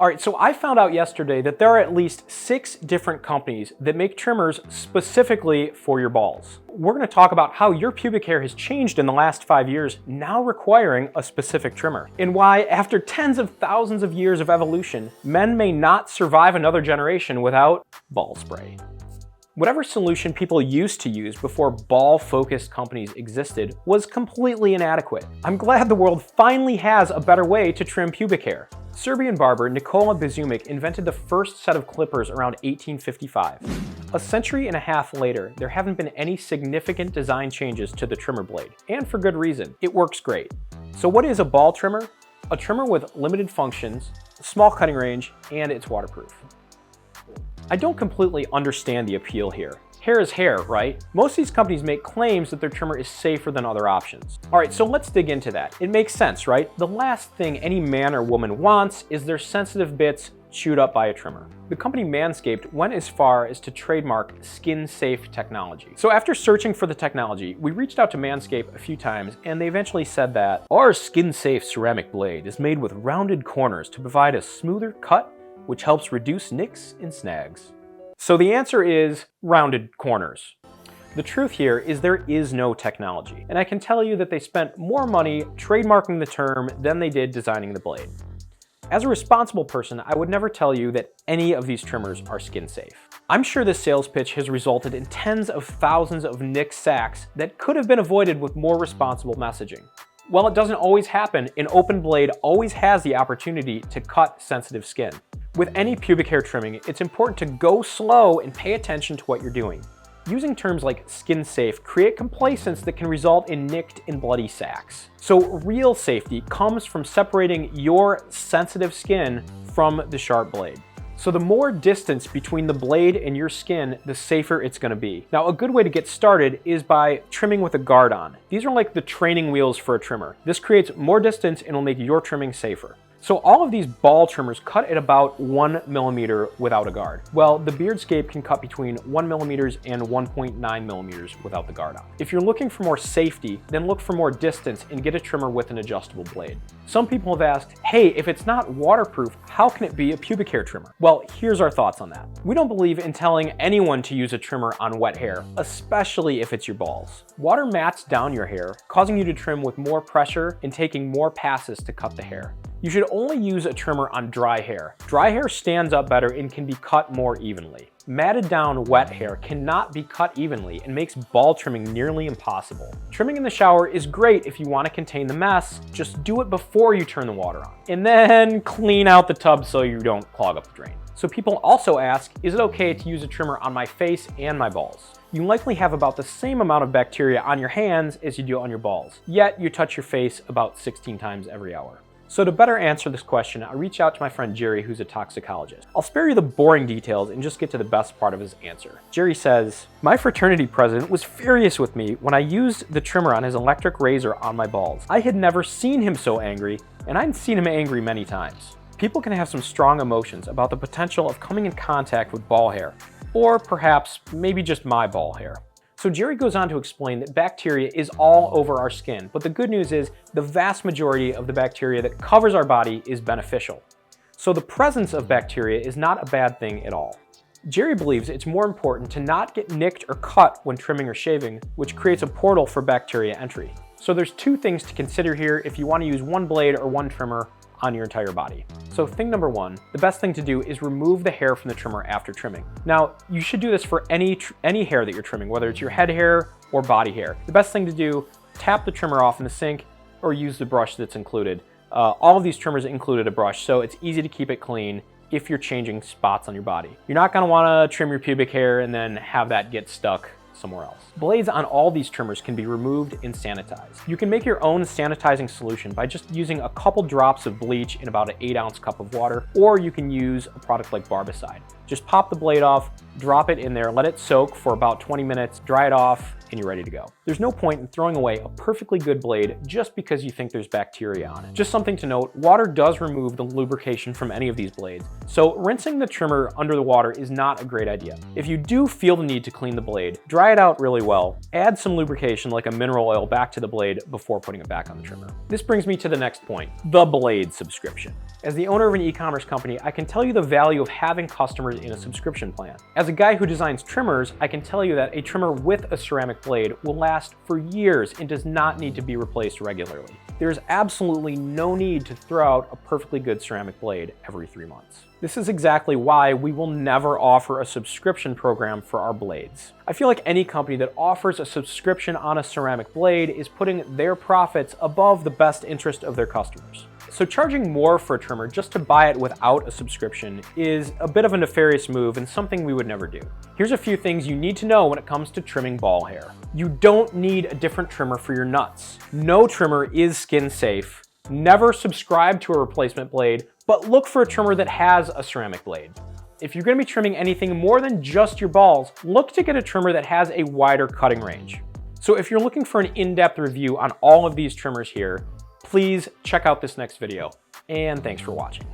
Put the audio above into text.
All right, so I found out yesterday that there are at least 6 different companies that make trimmers specifically for your balls. We're going to talk about how your pubic hair has changed in the last 5 years, now requiring a specific trimmer, and why, after tens of thousands of years of evolution, men may not survive another generation without ball spray. Whatever solution people used to use before ball-focused companies existed was completely inadequate. I'm glad the world finally has a better way to trim pubic hair. Serbian barber Nikola Bezumic invented the first set of clippers around 1855. A century and a half later, there haven't been any significant design changes to the trimmer blade, and for good reason. It works great. So what is a ball trimmer? A trimmer with limited functions, small cutting range, and it's waterproof. I don't completely understand the appeal here. Hair is hair, right? Most of these companies make claims that their trimmer is safer than other options. All right, so let's dig into that. It makes sense, right? The last thing any man or woman wants is their sensitive bits chewed up by a trimmer. The company Manscaped went as far as to trademark skin-safe technology. So after searching for the technology, we reached out to Manscaped a few times, and they eventually said that our skin-safe ceramic blade is made with rounded corners to provide a smoother cut, which helps reduce nicks and snags. So the answer is rounded corners. The truth here is there is no technology, and I can tell you that they spent more money trademarking the term than they did designing the blade. As a responsible person, I would never tell you that any of these trimmers are skin safe. I'm sure this sales pitch has resulted in tens of thousands of nick sacks that could have been avoided with more responsible messaging. While it doesn't always happen, an open blade always has the opportunity to cut sensitive skin. With any pubic hair trimming, it's important to go slow and pay attention to what you're doing. Using terms like skin safe create complacence that can result in nicked and bloody sacks. So real safety comes from separating your sensitive skin from the sharp blade. So the more distance between the blade and your skin, the safer it's going to be. Now, a good way to get started is by trimming with a guard on. These are like the training wheels for a trimmer. This creates more distance and will make your trimming safer. So all of these ball trimmers cut at about 1 millimeter without a guard. Well, the Beardscape can cut between 1 millimeters and 1.9 millimeters without the guard on. If you're looking for more safety, then look for more distance and get a trimmer with an adjustable blade. Some people have asked, hey, if it's not waterproof, how can it be a pubic hair trimmer? Well, here's our thoughts on that. We don't believe in telling anyone to use a trimmer on wet hair, especially if it's your balls. Water mats down your hair, causing you to trim with more pressure and taking more passes to cut the hair. You should only use a trimmer on dry hair. Dry hair stands up better and can be cut more evenly. Matted down wet hair cannot be cut evenly and makes ball trimming nearly impossible. Trimming in the shower is great if you want to contain the mess, just do it before you turn the water on. And then clean out the tub so you don't clog up the drain. So people also ask, is it okay to use a trimmer on my face and my balls? You likely have about the same amount of bacteria on your hands as you do on your balls, yet you touch your face about 16 times every hour. So to better answer this question, I reached out to my friend Jerry, who's a toxicologist. I'll spare you the boring details and just get to the best part of his answer. Jerry says, my fraternity president was furious with me when I used the trimmer on his electric razor on my balls. I had never seen him so angry, and I'd seen him angry many times. People can have some strong emotions about the potential of coming in contact with ball hair, or perhaps maybe just my ball hair. So Jerry goes on to explain that bacteria is all over our skin, but the good news is the vast majority of the bacteria that covers our body is beneficial. So the presence of bacteria is not a bad thing at all. Jerry believes it's more important to not get nicked or cut when trimming or shaving, which creates a portal for bacteria entry. So there's 2 things to consider here if you want to use one blade or one trimmer on your entire body. So thing number 1, the best thing to do is remove the hair from the trimmer after trimming. Now, you should do this for any hair that you're trimming, whether it's your head hair or body hair. The best thing to do, tap the trimmer off in the sink or use the brush that's included. All of these trimmers included a brush, so it's easy to keep it clean if you're changing spots on your body. You're not gonna wanna trim your pubic hair and then have that get stuck somewhere else. Blades on all these trimmers can be removed and sanitized. You can make your own sanitizing solution by just using a couple drops of bleach in about an 8-ounce cup of water, or you can use a product like Barbicide. Just pop the blade off, drop it in there, let it soak for about 20 minutes, dry it off, and you're ready to go. There's no point in throwing away a perfectly good blade just because you think there's bacteria on it. Just something to note, water does remove the lubrication from any of these blades, so rinsing the trimmer under the water is not a great idea. If you do feel the need to clean the blade, dry it out really well, add some lubrication like a mineral oil back to the blade before putting it back on the trimmer. This brings me to the next point, the blade subscription. As the owner of an e-commerce company, I can tell you the value of having customers in a subscription plan. As a guy who designs trimmers, I can tell you that a trimmer with a ceramic blade will last for years and does not need to be replaced regularly. There's absolutely no need to throw out a perfectly good ceramic blade every 3 months. This is exactly why we will never offer a subscription program for our blades. I feel like any company that offers a subscription on a ceramic blade is putting their profits above the best interest of their customers. So charging more for a trimmer just to buy it without a subscription is a bit of a nefarious move and something we would never do. Here's a few things you need to know when it comes to trimming ball hair. You don't need a different trimmer for your nuts. No trimmer is skin safe. Never subscribe to a replacement blade, but look for a trimmer that has a ceramic blade. If you're going to be trimming anything more than just your balls, look to get a trimmer that has a wider cutting range. So if you're looking for an in-depth review on all of these trimmers here, please check out this next video, and thanks for watching.